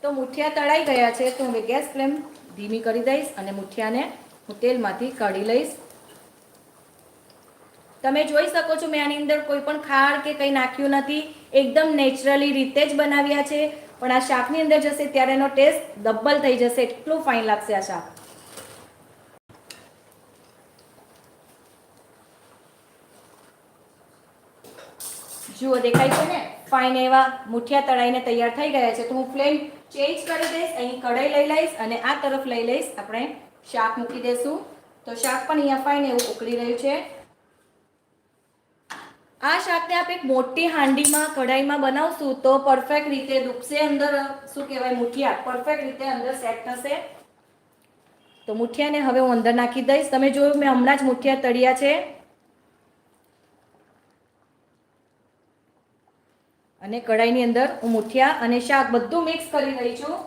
તો મુઠિયા તળાઈ ગયા છે તો હું ગેસ ફ્લેમ ધીમી કરી દઈશ અને મુઠિયાને હું તેલમાંથી કાઢી લઈશ. તમે જોઈ શકો છો મેં આની અંદર કોઈ પણ ખાર કે કંઈ નાખ્યું નથી, એકદમ નેચરલી રીતે જ બનાવ્યા છે. પણ આ શાકની અંદર જશે ત્યારે એનો ટેસ્ટ ડબલ થઈ જશે, એટલું ફાઇન લાગશે આ શાક. જુઓ દેખાય છે ને, ફાઇન એવા મુઠિયા તળાઈને તૈયાર થઈ ગયા છે. તો હું ફ્લેમ ચેન્જ કરી દઈશ, અહીં કઢાઈ લઈ લઈશ અને આ તરફ લઈ લઈશ આપણે શાક મૂકી દઈશું. તો શાક પણ અહીંયા ફાઇન એવું ઉકળી રહ્યું છે. આ શાકને આપણે એક મોટી હાંડીમાં કઢાઈમાં બનાવશું તો પરફેક્ટ રીતે ડૂબશે અંદર, શું કહેવાય, મુઠિયા પરફેક્ટ રીતે અંદર સેટ થશે. તો મુઠિયાને હવે હું અંદર નાખી દઈશ. તમે જોયું મેં હમણાં જ મુઠિયા તળ્યા છે અને કઢાઈની અંદર હું મુઠિયા અને શાક બધું મિક્સ કરી રહી છું.